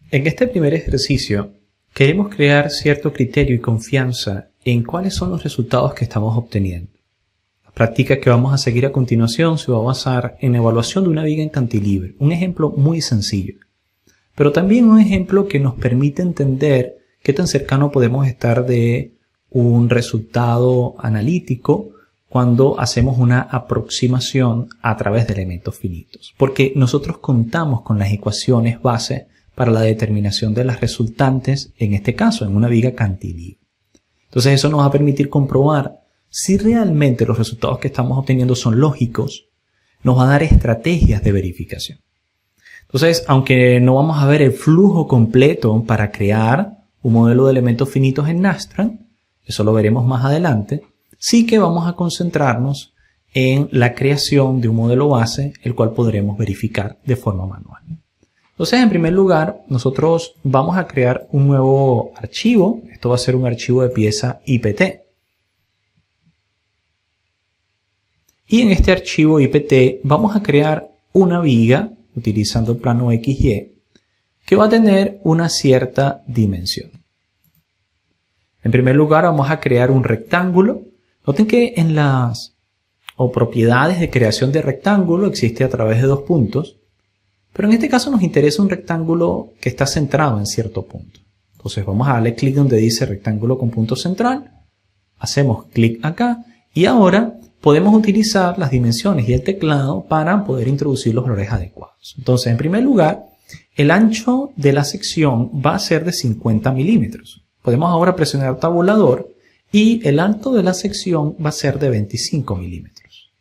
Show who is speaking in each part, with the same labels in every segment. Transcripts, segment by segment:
Speaker 1: En este primer ejercicio, queremos crear cierto criterio y confianza en cuáles son los resultados que estamos obteniendo. La práctica que vamos a seguir a continuación se va a basar en la evaluación de una viga en cantilever, un ejemplo muy sencillo, pero también un ejemplo que nos permite entender qué tan cercano podemos estar de un resultado analítico cuando hacemos una aproximación a través de elementos finitos, porque nosotros contamos con las ecuaciones base para la determinación de las resultantes, en este caso, en una viga cantilever. Entonces eso nos va a permitir comprobar si realmente los resultados que estamos obteniendo son lógicos, nos va a dar estrategias de verificación. Entonces, aunque no vamos a ver el flujo completo para crear un modelo de elementos finitos en Nastran, eso lo veremos más adelante, sí que vamos a concentrarnos en la creación de un modelo base, el cual podremos verificar de forma manual. Entonces, en primer lugar, nosotros vamos a crear un nuevo archivo. Esto va a ser un archivo de pieza IPT. Y en este archivo IPT vamos a crear una viga utilizando el plano XY que va a tener una cierta dimensión. En primer lugar, vamos a crear un rectángulo. Noten que en las propiedades de creación de rectángulo existe a través de dos puntos. Pero en este caso nos interesa un rectángulo que está centrado en cierto punto. Entonces vamos a darle clic donde dice rectángulo con punto central. Hacemos clic acá y ahora podemos utilizar las dimensiones y el teclado para poder introducir los valores adecuados. Entonces, en primer lugar, el ancho de la sección va a ser de 50 milímetros. Podemos ahora presionar tabulador y el alto de la sección va a ser de 25 milímetros.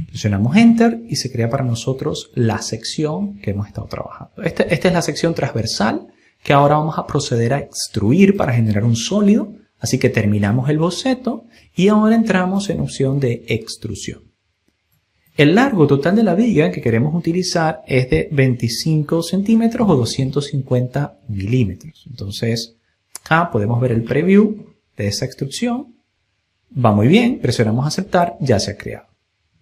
Speaker 1: Presionamos Enter y se crea para nosotros la sección que hemos estado trabajando. Esta es la sección transversal que ahora vamos a proceder a extruir para generar un sólido. Así que terminamos el boceto y ahora entramos en opción de extrusión. El largo total de la viga que queremos utilizar es de 25 centímetros o 250 milímetros. Entonces, acá podemos ver el preview de esa extrusión. Va muy bien, presionamos aceptar, ya se ha creado.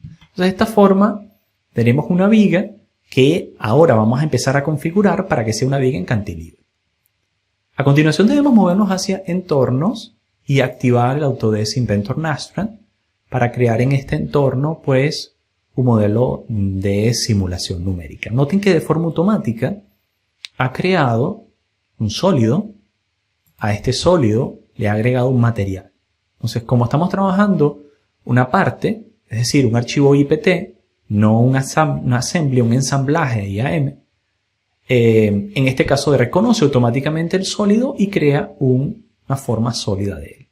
Speaker 1: Entonces, de esta forma, tenemos una viga que ahora vamos a empezar a configurar para que sea una viga en cantilever. A continuación debemos movernos hacia entornos y activar el Autodesk Inventor Nastran para crear en este entorno pues un modelo de simulación numérica. Noten que de forma automática ha creado un sólido, a este sólido le ha agregado un material. Entonces, como estamos trabajando una parte, es decir, un archivo IPT, no un assembly, un ensamblaje IAM, en este caso reconoce automáticamente el sólido y crea una forma sólida de él.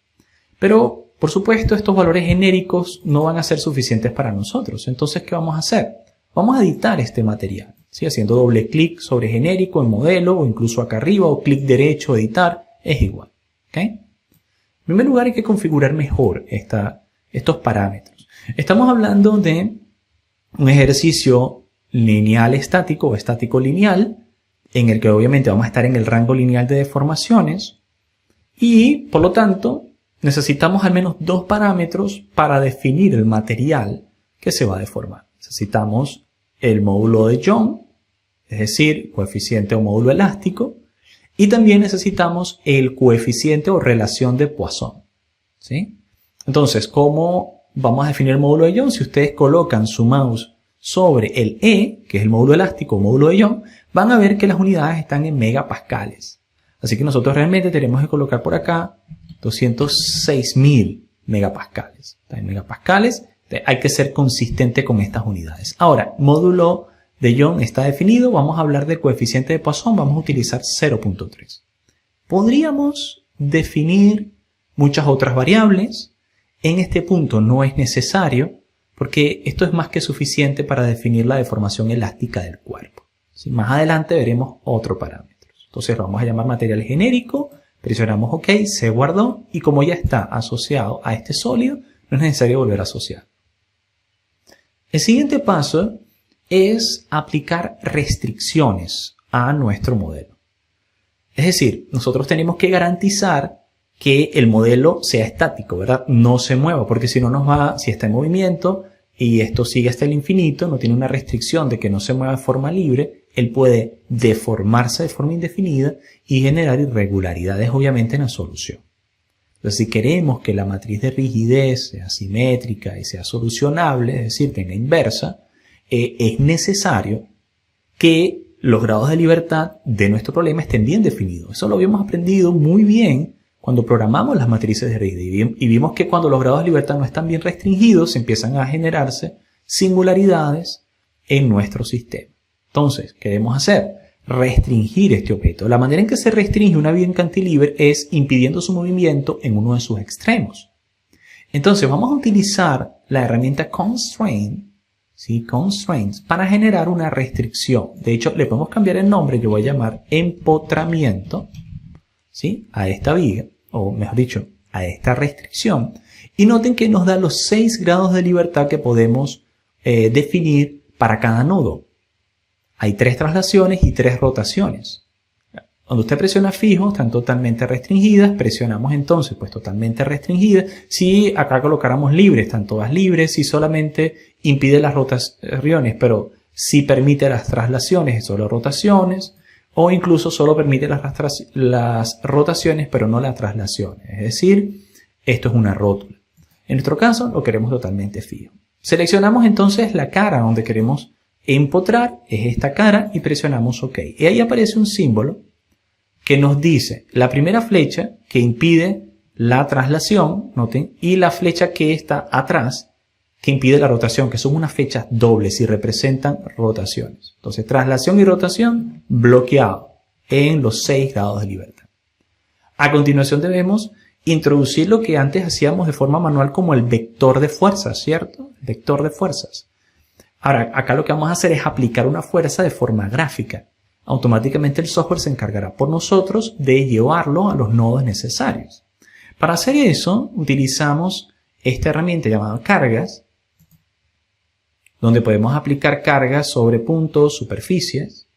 Speaker 1: Pero, por supuesto, estos valores genéricos no van a ser suficientes para nosotros. Entonces, ¿qué vamos a hacer? Vamos a editar este material, ¿sí? Haciendo doble clic sobre genérico en modelo o incluso acá arriba o clic derecho, editar, es igual. ¿Okay? En primer lugar, hay que configurar mejor estos parámetros. Estamos hablando de un ejercicio lineal estático o estático lineal, en el que obviamente vamos a estar en el rango lineal de deformaciones y, por lo tanto, necesitamos al menos dos parámetros para definir el material que se va a deformar. Necesitamos el módulo de Young, es decir, coeficiente o módulo elástico, y también necesitamos el coeficiente o relación de Poisson, ¿sí? Entonces, ¿cómo vamos a definir el módulo de Young? Si ustedes colocan su mouse sobre el E, que es el módulo elástico o módulo de Young, van a ver que las unidades están en megapascales. Así que nosotros realmente tenemos que colocar por acá 206.000 megapascales. Está en megapascales, hay que ser consistente con estas unidades. Ahora, módulo de Young está definido, vamos a hablar del coeficiente de Poisson, vamos a utilizar 0.3. Podríamos definir muchas otras variables. En este punto no es necesario, porque esto es más que suficiente para definir la deformación elástica del cuerpo. ¿Sí? Más adelante veremos otro parámetro. Entonces lo vamos a llamar material genérico, presionamos OK, se guardó y como ya está asociado a este sólido, no es necesario volver a asociar. El siguiente paso es aplicar restricciones a nuestro modelo. Es decir, nosotros tenemos que garantizar que el modelo sea estático, ¿verdad? No se mueva, porque si no nos va, si está en movimiento y esto sigue hasta el infinito, no tiene una restricción de que no se mueva de forma libre, él puede deformarse de forma indefinida y generar irregularidades obviamente en la solución. Entonces, si queremos que la matriz de rigidez sea simétrica y sea solucionable, es decir, tenga inversa, es necesario que los grados de libertad de nuestro problema estén bien definidos. Eso lo habíamos aprendido muy bien cuando programamos las matrices de rigidez y vimos que cuando los grados de libertad no están bien restringidos, empiezan a generarse singularidades en nuestro sistema. Entonces, ¿qué debemos hacer? Restringir este objeto. La manera en que se restringe una viga en cantilever es impidiendo su movimiento en uno de sus extremos. Entonces, vamos a utilizar la herramienta constraint, ¿sí? Constraints, para generar una restricción. De hecho, le podemos cambiar el nombre, yo voy a llamar empotramiento, ¿sí? A esta viga, o mejor dicho, a esta restricción. Y noten que nos da los 6 grados de libertad que podemos definir para cada nodo. Hay 3 traslaciones y 3 rotaciones. Cuando usted presiona fijo, están totalmente restringidas. Presionamos entonces, pues totalmente restringidas. Si acá colocáramos libres, están todas libres. Si solamente impide las rotaciones, pero si permite las traslaciones, solo rotaciones. O incluso solo permite las rotaciones, pero no las traslaciones. Es decir, esto es una rótula. En nuestro caso, lo queremos totalmente fijo. Seleccionamos entonces la cara donde queremos empotrar, es esta cara, y presionamos OK. Y ahí aparece un símbolo que nos dice la primera flecha que impide la traslación, noten, y la flecha que está atrás que impide la rotación, que son unas flechas dobles y representan rotaciones. Entonces, traslación y rotación bloqueado en los 6 grados de libertad. A continuación debemos introducir lo que antes hacíamos de forma manual como el vector de fuerzas, ¿cierto? Vector de fuerzas. Ahora, acá lo que vamos a hacer es aplicar una fuerza de forma gráfica. Automáticamente el software se encargará por nosotros de llevarlo a los nodos necesarios. Para hacer eso, utilizamos esta herramienta llamada cargas, donde podemos aplicar cargas sobre puntos, superficies.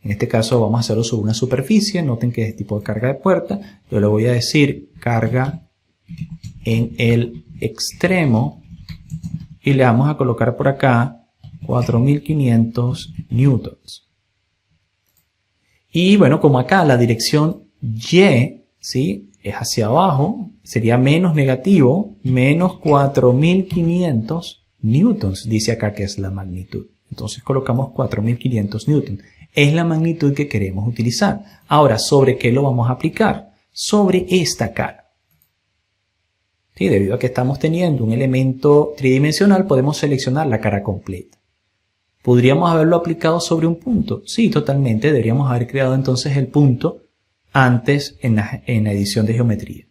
Speaker 1: En este caso vamos a hacerlo sobre una superficie. Noten que es de tipo de carga de puerta. Yo le voy a decir carga en el extremo y le vamos a colocar por acá 4500 newtons. Y bueno, como acá la dirección Y, ¿sí?, es hacia abajo, sería menos negativo, menos 4500 newtons, dice acá que es la magnitud. Entonces colocamos 4500 newtons. Es la magnitud que queremos utilizar. Ahora, ¿sobre qué lo vamos a aplicar? Sobre esta cara. ¿Sí? Debido a que estamos teniendo un elemento tridimensional, podemos seleccionar la cara completa. ¿Podríamos haberlo aplicado sobre un punto? Sí, totalmente. Deberíamos haber creado entonces el punto antes en la edición de geometría.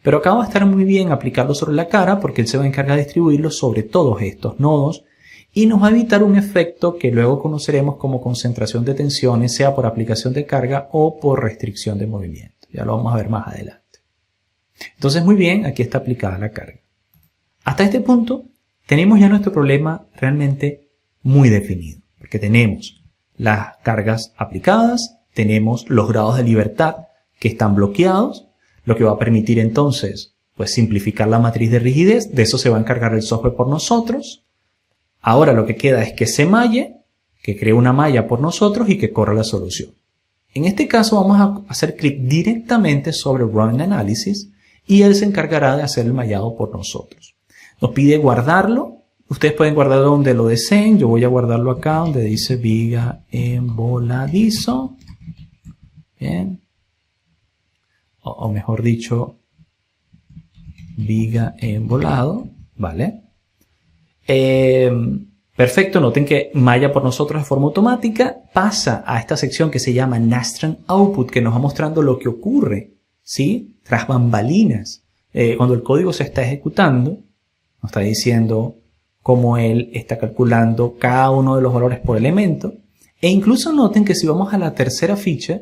Speaker 1: Pero acá va a estar muy bien aplicarlo sobre la cara porque él se va a encargar de distribuirlo sobre todos estos nodos y nos va a evitar un efecto que luego conoceremos como concentración de tensiones, sea por aplicación de carga o por restricción de movimiento. Ya lo vamos a ver más adelante. Entonces, muy bien, aquí está aplicada la carga. Hasta este punto tenemos ya nuestro problema realmente muy definido, porque tenemos las cargas aplicadas, tenemos los grados de libertad que están bloqueados, lo que va a permitir entonces pues simplificar la matriz de rigidez. De eso se va a encargar el software por nosotros. Ahora lo que queda es que se malle, que cree una malla por nosotros y que corra la solución. En este caso vamos a hacer clic directamente sobre Run Analysis y él se encargará de hacer el mallado por nosotros. Nos pide guardarlo. Ustedes pueden guardarlo donde lo deseen. Yo voy a guardarlo acá donde dice viga en voladizo. Bien. O mejor dicho, viga en volado. ¿Vale? Perfecto. Noten que malla por nosotros de forma automática. Pasa a esta sección que se llama Nastran Output, que nos va mostrando lo que ocurre, ¿sí?, tras bambalinas. Cuando el código se está ejecutando, nos está diciendo cómo él está calculando cada uno de los valores por elemento. E incluso noten que si vamos a la tercera ficha,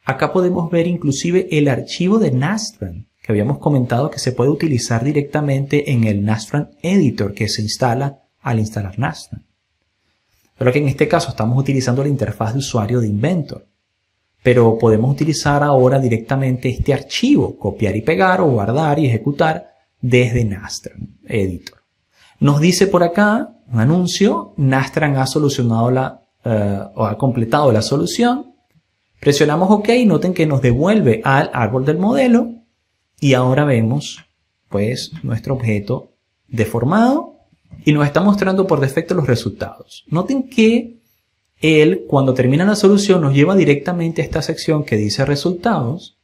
Speaker 1: acá podemos ver inclusive el archivo de Nastran, que habíamos comentado que se puede utilizar directamente en el Nastran Editor, que se instala al instalar Nastran. Pero que en este caso estamos utilizando la interfaz de usuario de Inventor. Pero podemos utilizar ahora directamente este archivo, copiar y pegar o guardar y ejecutar desde Nastran Editor. Nos dice por acá un anuncio: Nastran ha solucionado o ha completado la solución. Presionamos OK, noten que nos devuelve al árbol del modelo y ahora vemos pues nuestro objeto deformado y nos está mostrando por defecto los resultados. Noten que él, cuando termina la solución, nos lleva directamente a esta sección que dice resultados.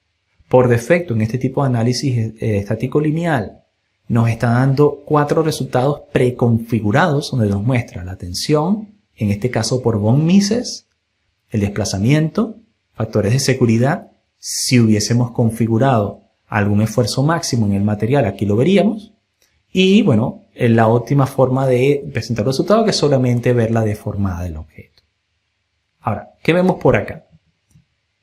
Speaker 1: Por defecto, en este tipo de análisis estático lineal, nos está dando 4 resultados preconfigurados donde nos muestra la tensión, en este caso por von Mises, el desplazamiento, factores de seguridad. Si hubiésemos configurado algún esfuerzo máximo en el material, aquí lo veríamos. Y bueno, la óptima forma de presentar el resultado que es solamente ver la deformada del objeto. Ahora, ¿qué vemos por acá?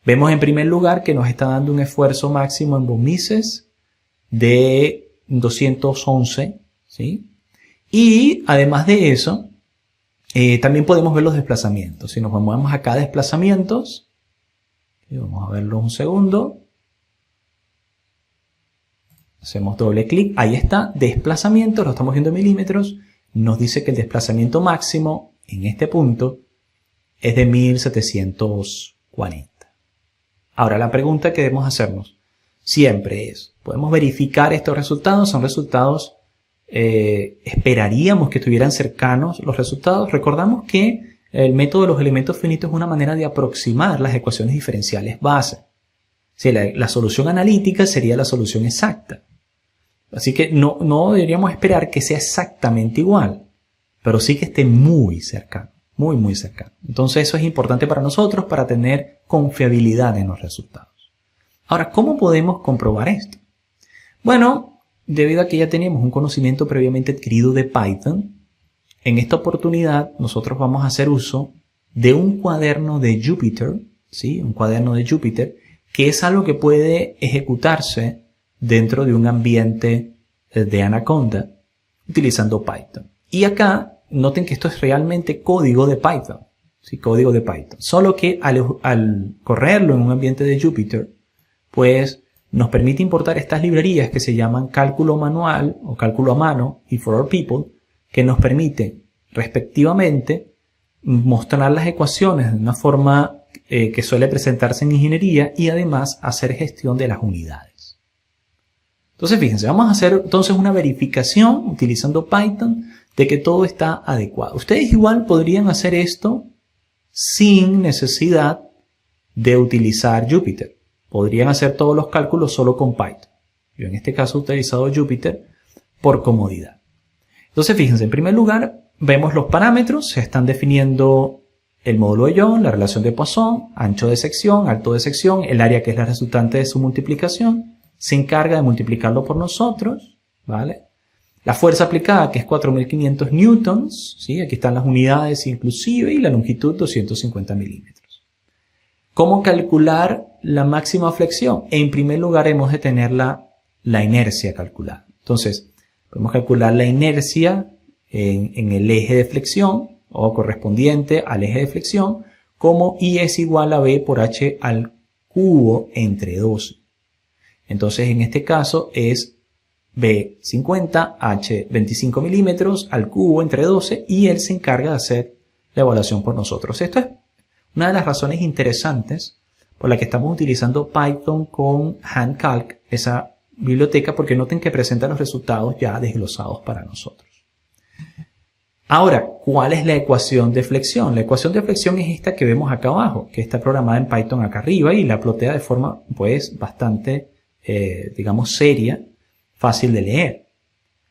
Speaker 1: Vemos en primer lugar que nos está dando un esfuerzo máximo en von Mises de 211, ¿sí? Y además de eso, también podemos ver los desplazamientos. Si nos movemos acá a desplazamientos, vamos a verlo un segundo. Hacemos doble clic, ahí está, desplazamiento, lo estamos viendo en milímetros. Nos dice que el desplazamiento máximo en este punto es de 1740. Ahora, la pregunta que debemos hacernos siempre es, ¿podemos verificar estos resultados? ¿Son resultados, esperaríamos que estuvieran cercanos los resultados? Recordamos que el método de los elementos finitos es una manera de aproximar las ecuaciones diferenciales base. Si la solución analítica sería la solución exacta. Así que no deberíamos esperar que sea exactamente igual, pero sí que esté muy cercano, muy, muy cercano. Entonces eso es importante para nosotros para tener confiabilidad en los resultados. Ahora, ¿cómo podemos comprobar esto? Bueno, debido a que ya teníamos un conocimiento previamente adquirido de Python, en esta oportunidad nosotros vamos a hacer uso de un cuaderno de Jupyter, ¿sí? Un cuaderno de Jupyter, que es algo que puede ejecutarse dentro de un ambiente de Anaconda utilizando Python. Y acá, noten que esto es realmente código de Python, ¿sí? Código de Python. Solo que al correrlo en un ambiente de Jupyter, pues nos permite importar estas librerías que se llaman cálculo manual o cálculo a mano y for all people, que nos permiten respectivamente mostrar las ecuaciones de una forma que suele presentarse en ingeniería y además hacer gestión de las unidades. Entonces fíjense, vamos a hacer entonces una verificación utilizando Python de que todo está adecuado. Ustedes igual podrían hacer esto sin necesidad de utilizar Jupyter. Podrían hacer todos los cálculos solo con Python. Yo en este caso he utilizado Jupyter por comodidad. Entonces fíjense, en primer lugar vemos los parámetros, se están definiendo el módulo de Young, la relación de Poisson, ancho de sección, alto de sección, el área que es la resultante de su multiplicación, se encarga de multiplicarlo por nosotros, ¿vale? La fuerza aplicada, que es 4.500 newtons, ¿sí? Aquí están las unidades inclusive, y la longitud 250 milímetros. ¿Cómo calcular la máxima flexión? En primer lugar hemos de tener la inercia calculada. Entonces, podemos calcular la inercia en el eje de flexión, o correspondiente al eje de flexión, como I es igual a B por H al cubo entre 12. Entonces, en este caso es B 50, H 25 milímetros al cubo entre 12 y él se encarga de hacer la evaluación por nosotros. Esto es una de las razones interesantes por la que estamos utilizando Python con HandCalc, esa biblioteca, porque noten que presenta los resultados ya desglosados para nosotros. Ahora, ¿cuál es la ecuación de flexión? La ecuación de flexión es esta que vemos acá abajo, que está programada en Python acá arriba y la plotea de forma pues bastante digamos seria, fácil de leer.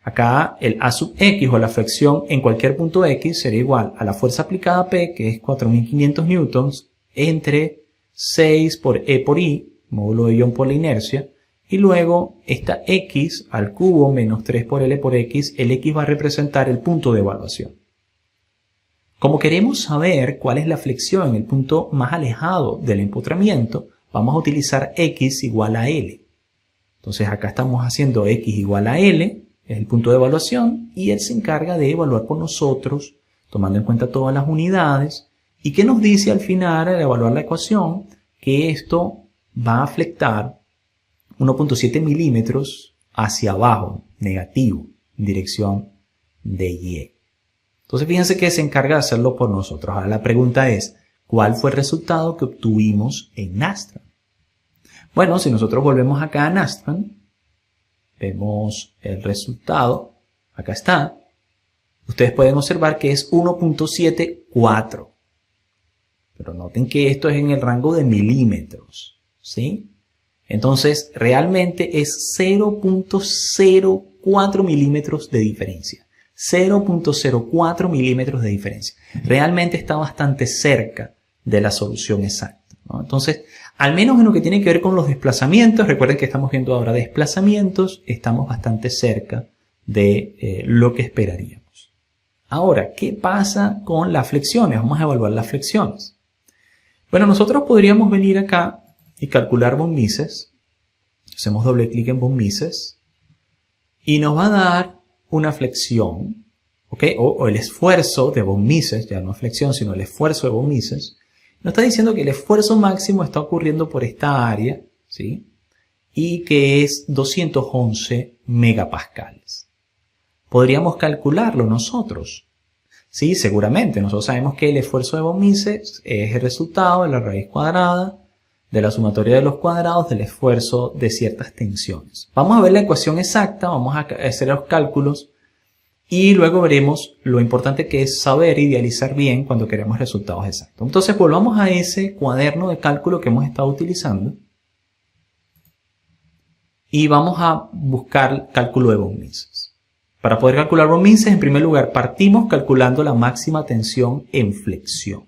Speaker 1: Acá el A sub X o la flexión en cualquier punto X sería igual a la fuerza aplicada P, que es 4.500 newtons, entre 6 por E por I, módulo de Young por la inercia, y luego esta X al cubo menos 3 por L por X, el X va a representar el punto de evaluación. Como queremos saber cuál es la flexión en el punto más alejado del empotramiento, vamos a utilizar X igual a L. Entonces acá estamos haciendo X igual a L, es el punto de evaluación, y él se encarga de evaluar por nosotros, tomando en cuenta todas las unidades. ¿Y qué nos dice al final al evaluar la ecuación? Que esto va a flectar 1.7 milímetros hacia abajo, negativo, en dirección de Y. Entonces fíjense que se encarga de hacerlo por nosotros. Ahora la pregunta es, ¿cuál fue el resultado que obtuvimos en Nastran? Bueno, si nosotros volvemos acá a Nastran, vemos el resultado, acá está. Ustedes pueden observar que es 1.74. Pero noten que esto es en el rango de milímetros, ¿sí? Entonces, realmente es 0.04 milímetros de diferencia. 0.04 milímetros de diferencia. Realmente está bastante cerca de la solución exacta, ¿no? Entonces, al menos en lo que tiene que ver con los desplazamientos, recuerden que estamos viendo ahora desplazamientos, estamos bastante cerca de lo que esperaríamos. Ahora, ¿qué pasa con las flexiones? Vamos a evaluar las flexiones. Bueno, nosotros podríamos venir acá y calcular von Mises. Hacemos doble clic en von Mises y nos va a dar una flexión, ¿ok? O el esfuerzo de von Mises, ya no flexión, sino el esfuerzo de von Mises. Nos está diciendo que el esfuerzo máximo está ocurriendo por esta área, ¿sí? Y que es 211 megapascales. Podríamos calcularlo nosotros. Sí, seguramente. Nosotros sabemos que el esfuerzo de von Mises es el resultado de la raíz cuadrada de la sumatoria de los cuadrados del esfuerzo de ciertas tensiones. Vamos a ver la ecuación exacta, vamos a hacer los cálculos y luego veremos lo importante que es saber idealizar bien cuando queremos resultados exactos. Entonces volvamos a ese cuaderno de cálculo que hemos estado utilizando y vamos a buscar cálculo de von Mises. Para poder calcular von Mises, en primer lugar, partimos calculando la máxima tensión en flexión.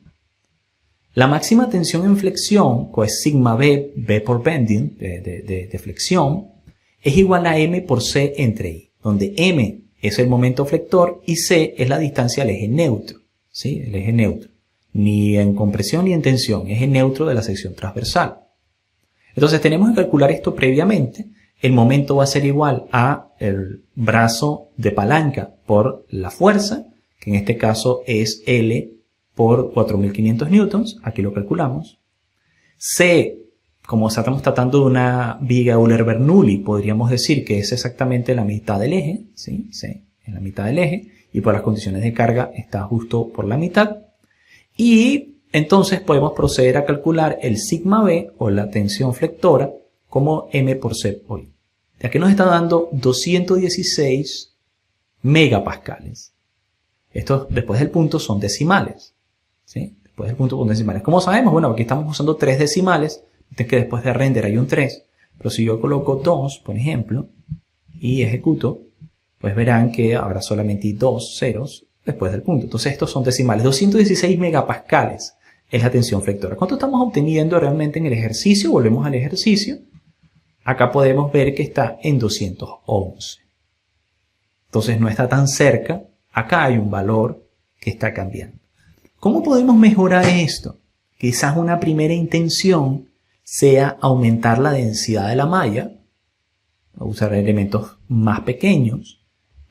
Speaker 1: La máxima tensión en flexión, que es sigma B, B por bending, de flexión, es igual a M por C entre I, donde M es el momento flector y C es la distancia al eje neutro, ¿sí? El eje neutro. Ni en compresión ni en tensión, eje neutro de la sección transversal. Entonces tenemos que calcular esto previamente. El momento va a ser igual a el brazo de palanca por la fuerza, que en este caso es L por 4500 newtons, aquí lo calculamos. C, como estamos tratando de una viga Euler-Bernoulli, podríamos decir que es exactamente la mitad del eje, ¿sí? C en la mitad del eje, y por las condiciones de carga está justo por la mitad. Y entonces podemos proceder a calcular el sigma B, o la tensión flectora, como M por C por I. Aquí nos está dando 216 megapascales. Estos después del punto son decimales, ¿sí? Después del punto son decimales. ¿Cómo sabemos? Bueno, aquí estamos usando 3 decimales. Fíjense que después de render hay un 3. Pero si yo coloco 2, por ejemplo, y ejecuto, pues verán que habrá solamente 2 ceros después del punto. Entonces estos son decimales. 216 megapascales es la tensión flectora. ¿Cuánto estamos obteniendo realmente en el ejercicio? Volvemos al ejercicio. Acá podemos ver que está en 211. Entonces no está tan cerca. Acá hay un valor que está cambiando. ¿Cómo podemos mejorar esto? Quizás una primera intención sea aumentar la densidad de la malla, usar elementos más pequeños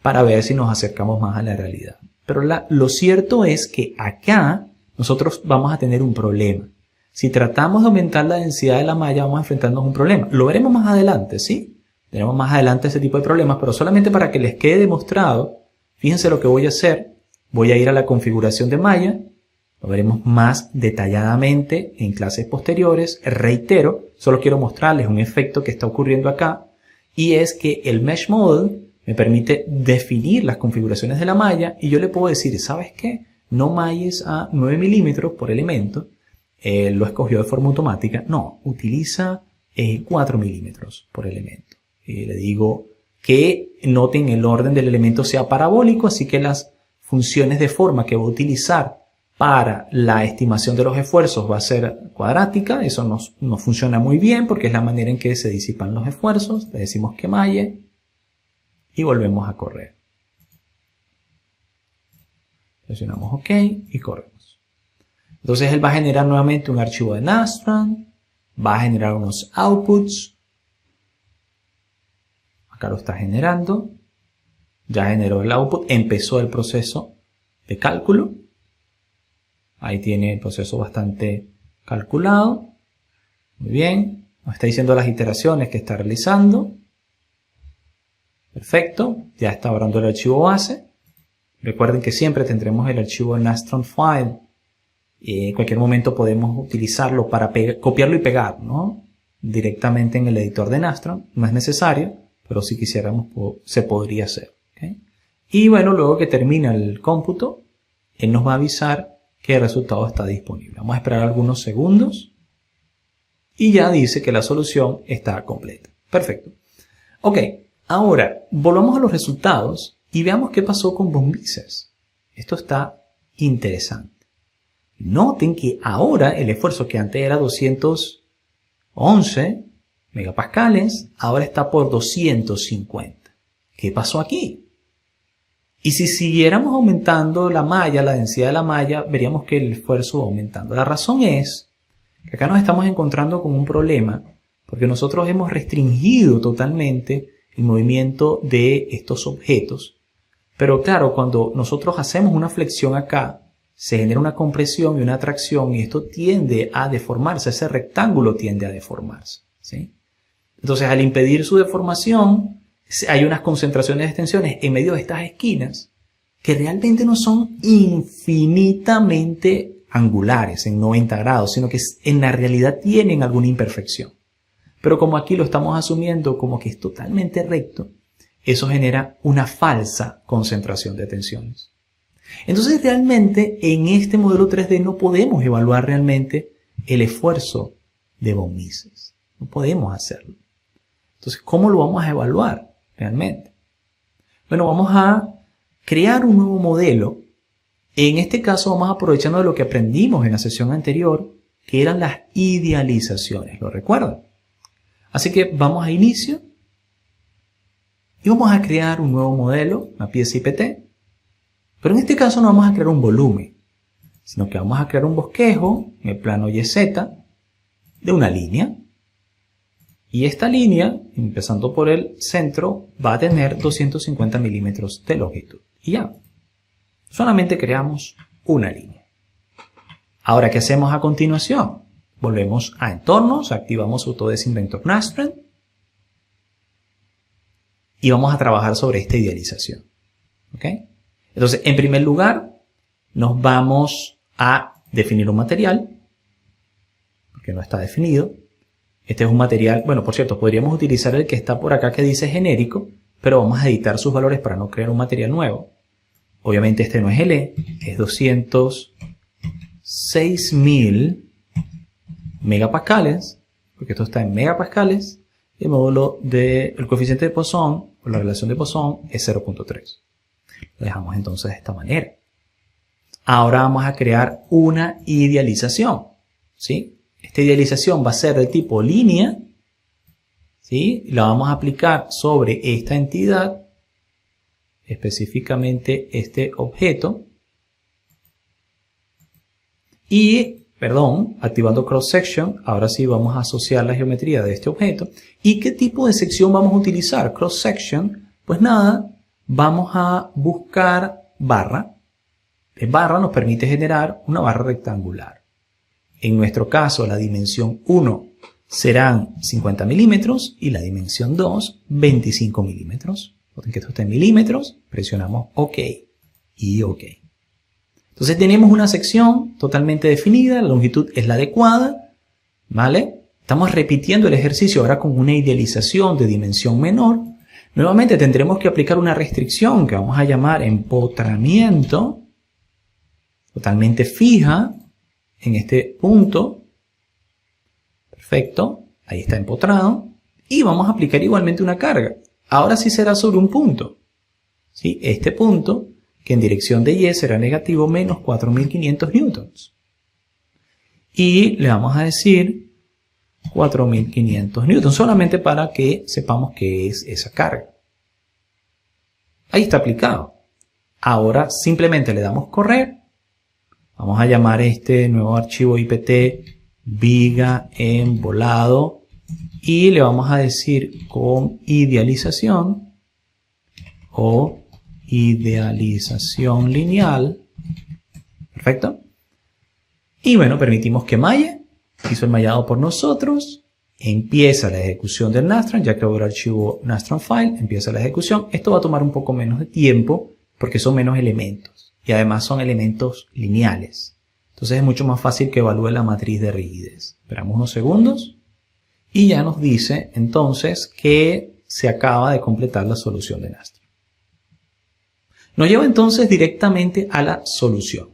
Speaker 1: para ver si nos acercamos más a la realidad. Pero lo cierto es que acá nosotros vamos a tener un problema. Si tratamos de aumentar la densidad de la malla, vamos a enfrentarnos a un problema. Lo veremos más adelante, ¿sí? Tenemos más adelante ese tipo de problemas, pero solamente para que les quede demostrado, fíjense lo que voy a hacer. Voy a ir a la configuración de malla. Lo veremos más detalladamente en clases posteriores. Reitero, solo quiero mostrarles un efecto que está ocurriendo acá. Y es que el Mesh Model me permite definir las configuraciones de la malla. Y yo le puedo decir, ¿sabes qué? No malles a 9 milímetros por elemento. Lo escogió de forma automática. No, utiliza 4 milímetros por elemento. Y le digo que noten el orden del elemento sea parabólico, así que las funciones de forma que voy a utilizar para la estimación de los esfuerzos va a ser cuadrática. Eso no funciona muy bien porque es la manera en que se disipan los esfuerzos. Le decimos que malle y volvemos a correr. Presionamos OK y corremos. Entonces él va a generar nuevamente un archivo de Nastran, va a generar unos outputs. Acá lo está generando. Ya generó el output, empezó el proceso de cálculo. Ahí tiene el proceso bastante calculado. Muy bien. Nos está diciendo las iteraciones que está realizando. Perfecto. Ya está abriendo el archivo base. Recuerden que siempre tendremos el archivo Nastran file. En cualquier momento podemos utilizarlo para copiarlo y pegar, ¿no? Directamente en el editor de Nastran. No es necesario, pero si quisiéramos se podría hacer. ¿Okay? Y bueno, luego que termina el cómputo, él nos va a avisar que el resultado está disponible. Vamos a esperar algunos segundos y ya dice que la solución está completa. Perfecto. Ok, ahora volvamos a los resultados y veamos qué pasó con von Mises. Esto está interesante. Noten que ahora el esfuerzo que antes era 211 megapascales, ahora está por 250. ¿Qué pasó aquí? Y si siguiéramos aumentando la malla, la densidad de la malla, veríamos que el esfuerzo va aumentando. La razón es que acá nos estamos encontrando con un problema porque nosotros hemos restringido totalmente el movimiento de estos objetos. Pero claro, cuando nosotros hacemos una flexión acá, se genera una compresión y una tracción y esto tiende a deformarse, ese rectángulo tiende a deformarse, ¿sí? Entonces, al impedir su deformación, hay unas concentraciones de tensiones en medio de estas esquinas que realmente no son infinitamente angulares en 90 grados, sino que en la realidad tienen alguna imperfección. Pero como aquí lo estamos asumiendo como que es totalmente recto, eso genera una falsa concentración de tensiones. Entonces realmente en este modelo 3D no podemos evaluar realmente el esfuerzo de von Mises. No podemos hacerlo. Entonces, ¿cómo lo vamos a evaluar realmente? Bueno, vamos a crear un nuevo modelo. En este caso vamos aprovechando de lo que aprendimos en la sesión anterior, que eran las idealizaciones. ¿Lo recuerdan? Así que vamos a inicio y vamos a crear un nuevo modelo, una pieza IPT. Pero en este caso no vamos a crear un volumen, sino que vamos a crear un bosquejo en el plano YZ de una línea. Y esta línea, empezando por el centro, va a tener 250 milímetros de longitud. Y ya, solamente creamos una línea. Ahora, ¿qué hacemos a continuación? Volvemos a entornos, activamos Autodesk Inventor Nastran y vamos a trabajar sobre esta idealización. ¿Ok? Entonces, en primer lugar, nos vamos a definir un material, porque no está definido. Este es un material, bueno, por cierto, podríamos utilizar el que está por acá que dice genérico, pero vamos a editar sus valores para no crear un material nuevo. Obviamente este no es LE, es 206.000 megapascales, porque esto está en megapascales, y el módulo del coeficiente de Poisson, o la relación de Poisson, es 0.3. Lo dejamos entonces de esta manera. Ahora vamos a crear una idealización, ¿sí? Esta idealización va a ser del tipo línea, ¿sí? La vamos a aplicar sobre esta entidad, específicamente este objeto. Y, activando Cross Section, ahora sí vamos a asociar la geometría de este objeto. ¿Y qué tipo de sección vamos a utilizar? Cross Section, pues nada, vamos a buscar barra. Barra nos permite generar una barra rectangular. En nuestro caso, la dimensión 1 serán 50 milímetros y la dimensión 2, 25 milímetros. Noten que esto está en milímetros, presionamos OK y OK. Entonces tenemos una sección totalmente definida, la longitud es la adecuada, ¿vale? Estamos repitiendo el ejercicio ahora con una idealización de dimensión menor. Nuevamente tendremos que aplicar una restricción que vamos a llamar empotramiento, totalmente fija en este punto. Perfecto, ahí está empotrado. Y vamos a aplicar igualmente una carga. Ahora sí será sobre un punto, ¿sí? Este punto, que en dirección de Y será negativo menos 4.500 newtons. Y le vamos a decir 4.500 newtons, solamente para que sepamos qué es esa carga. Ahí está aplicado. Ahora simplemente le damos correr. Vamos a llamar este nuevo archivo IPT viga en volado y le vamos a decir con idealización o idealización lineal. Perfecto. Y bueno, permitimos que malle. Hizo el mallado por nosotros. Empieza la ejecución del Nastran. Ya creó el archivo Nastran File. Empieza la ejecución. Esto va a tomar un poco menos de tiempo porque son menos elementos y además son elementos lineales. Entonces es mucho más fácil que evalúe la matriz de rigidez. Esperamos unos segundos y ya nos dice entonces que se acaba de completar la solución de Nastran. Nos lleva entonces directamente a la solución.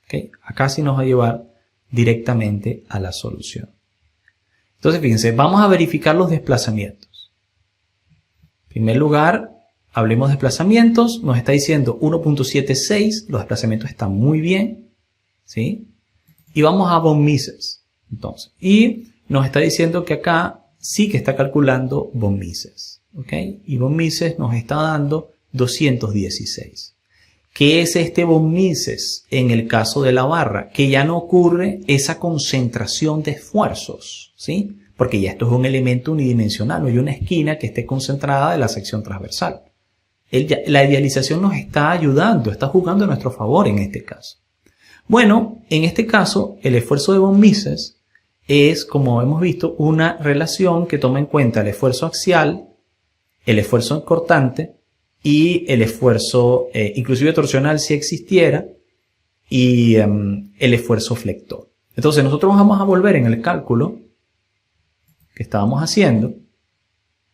Speaker 1: ¿Okay? Acá sí nos va a llevar directamente a la solución. Entonces fíjense, vamos a verificar los desplazamientos. En primer lugar, hablemos de desplazamientos. Nos está diciendo 1.76, los desplazamientos están muy bien. ¿Sí? Y vamos a von Mises. Entonces, y nos está diciendo que acá sí que está calculando von Mises. ¿Okay? Y von Mises nos está dando 216. ¿Qué es este von Mises en el caso de la barra? Que ya no ocurre esa concentración de esfuerzos, ¿sí? Porque ya esto es un elemento unidimensional, no hay una esquina que esté concentrada de la sección transversal. La idealización nos está ayudando, está jugando a nuestro favor en este caso. Bueno, en este caso, el esfuerzo de von Mises es, como hemos visto, una relación que toma en cuenta el esfuerzo axial, el esfuerzo cortante y el esfuerzo, inclusive torsional si existiera, y el esfuerzo flector. Entonces nosotros vamos a volver en el cálculo que estábamos haciendo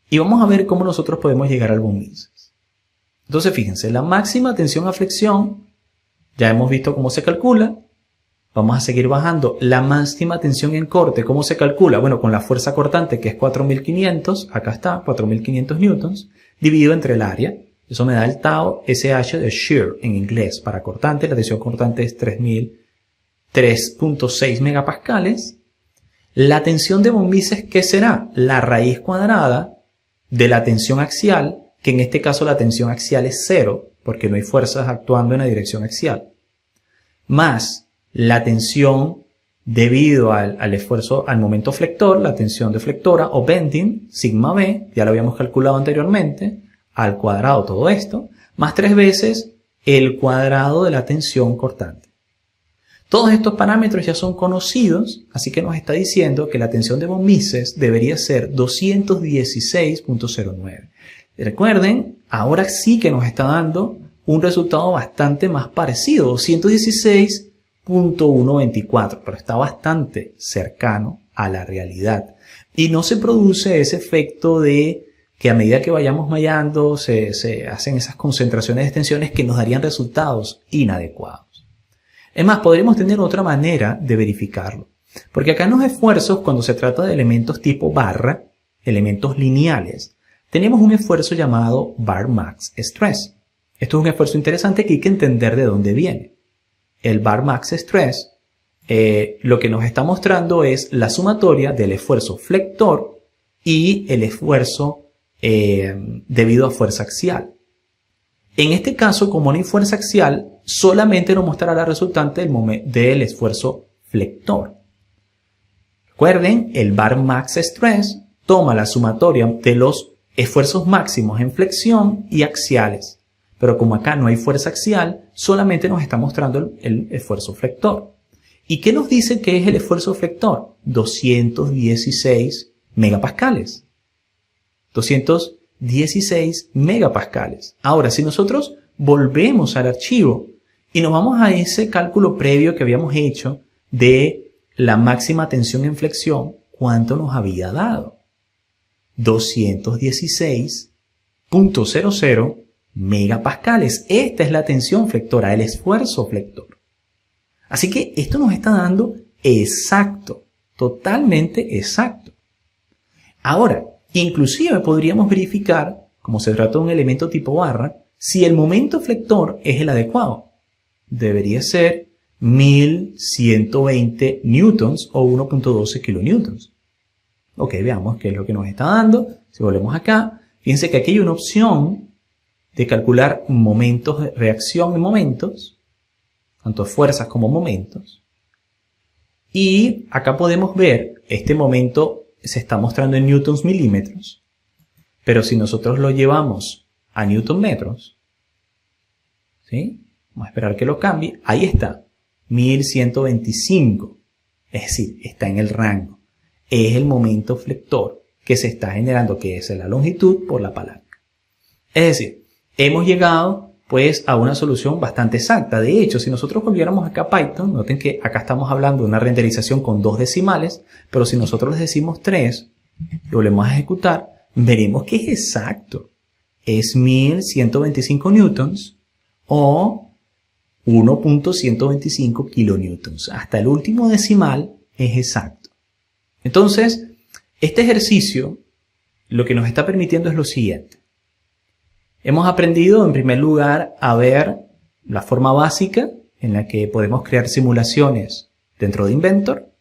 Speaker 1: y vamos a ver cómo nosotros podemos llegar al von Mises. Entonces fíjense, la máxima tensión a flexión, ya hemos visto cómo se calcula. Vamos a seguir bajando. La máxima tensión en corte, ¿cómo se calcula? Bueno, con la fuerza cortante que es 4500, acá está, 4500 newtons, dividido entre el área. Eso me da el tau SH de shear en inglés. Para cortante, la tensión cortante es 3.6 megapascales. La tensión de von Mises, ¿qué será? La raíz cuadrada de la tensión axial, que en este caso la tensión axial es 0, porque no hay fuerzas actuando en la dirección axial, más la tensión debido al esfuerzo, al momento flector, la tensión deflectora o bending, sigma b, ya lo habíamos calculado anteriormente, al cuadrado todo esto, más 3 veces el cuadrado de la tensión cortante. Todos estos parámetros ya son conocidos, así que nos está diciendo que la tensión de von Mises debería ser 216.09. Recuerden, ahora sí que nos está dando un resultado bastante más parecido, 216.124, pero está bastante cercano a la realidad. Y no se produce ese efecto de que a medida que vayamos mayando se hacen esas concentraciones de tensiones que nos darían resultados inadecuados. Es más, podríamos tener otra manera de verificarlo. Porque acá en los esfuerzos, cuando se trata de elementos tipo barra, elementos lineales, tenemos un esfuerzo llamado bar max stress. Esto es un esfuerzo interesante que hay que entender de dónde viene. El bar max stress lo que nos está mostrando es la sumatoria del esfuerzo flector y el esfuerzo debido a fuerza axial. En este caso, como no hay fuerza axial, solamente nos mostrará la resultante del esfuerzo flector. Recuerden, el bar max stress toma la sumatoria de los esfuerzos máximos en flexión y axiales. Pero como acá no hay fuerza axial, solamente nos está mostrando el esfuerzo flector. ¿Y qué nos dice que es el esfuerzo flector? 216 megapascales. 216 megapascales. Ahora, si nosotros volvemos al archivo y nos vamos a ese cálculo previo que habíamos hecho de la máxima tensión en flexión, ¿cuánto nos había dado? 216.00 megapascales. Esta es la tensión flectora, el esfuerzo flector. Así que esto nos está dando exacto, totalmente exacto. Ahora, inclusive podríamos verificar, como se trata de un elemento tipo barra, si el momento flector es el adecuado. Debería ser 1120 newtons o 1.12 kilonewtons. Ok, veamos qué es lo que nos está dando. Si volvemos acá, fíjense que aquí hay una opción de calcular momentos de reacción en momentos, tanto fuerzas como momentos. Y acá podemos ver, este momento se está mostrando en newtons milímetros, pero si nosotros lo llevamos a newton metros, ¿sí? Vamos a esperar que lo cambie. Ahí está, 1125. Es decir, está en el rango. Es el momento flector que se está generando, que es la longitud por la palanca. Es decir, hemos llegado pues a una solución bastante exacta. De hecho, si nosotros volviéramos acá a Python, noten que acá estamos hablando de una renderización con 2 decimales, pero si nosotros les decimos 3 y volvemos a ejecutar, veremos que es exacto. Es 1125 newtons o 1.125 kilonewtons. Hasta el último decimal es exacto. Entonces, este ejercicio lo que nos está permitiendo es lo siguiente. Hemos aprendido, en primer lugar, a ver la forma básica en la que podemos crear simulaciones dentro de Inventor.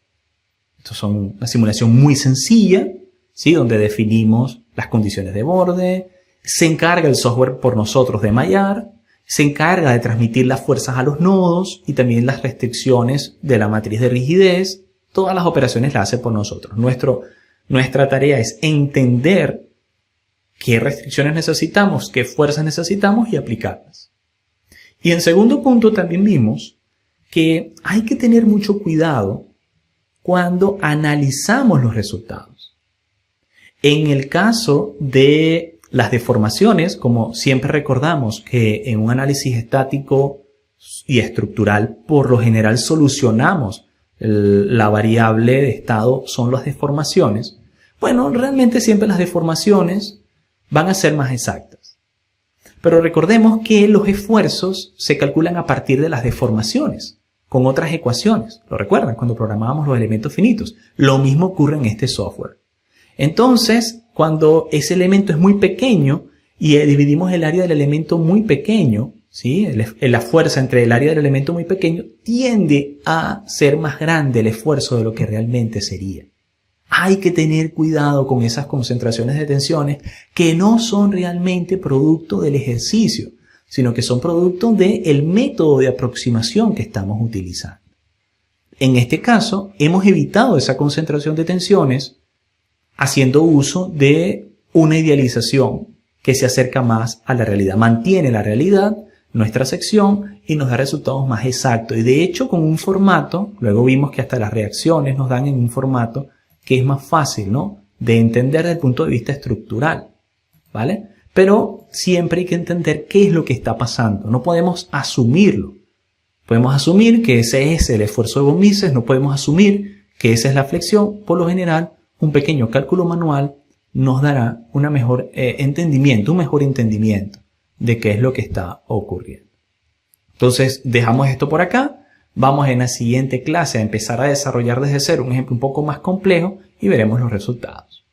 Speaker 1: Esto son una simulación muy sencilla, ¿sí? Donde definimos las condiciones de borde, se encarga el software por nosotros de mallar, se encarga de transmitir las fuerzas a los nodos y también las restricciones de la matriz de rigidez. Todas las operaciones las hace por nosotros. Nuestra tarea es entender qué restricciones necesitamos, qué fuerzas necesitamos y aplicarlas. Y en segundo punto también vimos que hay que tener mucho cuidado cuando analizamos los resultados. En el caso de las deformaciones, como siempre recordamos que en un análisis estático y estructural, por lo general solucionamos la variable de estado son las deformaciones. Bueno, realmente siempre las deformaciones van a ser más exactas. Pero recordemos que los esfuerzos se calculan a partir de las deformaciones, con otras ecuaciones. ¿Lo recuerdan? Cuando programábamos los elementos finitos. Lo mismo ocurre en este software. Entonces, cuando ese elemento es muy pequeño y dividimos el área del elemento muy pequeño, ¿sí? La fuerza entre el área del elemento muy pequeño tiende a ser más grande el esfuerzo de lo que realmente sería. Hay que tener cuidado con esas concentraciones de tensiones que no son realmente producto del ejercicio, sino que son producto del método de aproximación que estamos utilizando. En este caso, hemos evitado esa concentración de tensiones haciendo uso de una idealización que se acerca más a la realidad. Mantiene la realidad, nuestra sección, y nos da resultados más exactos. Y de hecho, con un formato, luego vimos que hasta las reacciones nos dan en un formato que es más fácil, ¿no?, de entender desde el punto de vista estructural, ¿vale? Pero siempre hay que entender qué es lo que está pasando. No podemos asumirlo. Podemos asumir que ese es el esfuerzo de von Mises, no podemos asumir que esa es la flexión. Por lo general, un pequeño cálculo manual nos dará un mejor entendimiento de qué es lo que está ocurriendo. Entonces, dejamos esto por acá. Vamos en la siguiente clase a empezar a desarrollar desde cero un ejemplo un poco más complejo y veremos los resultados.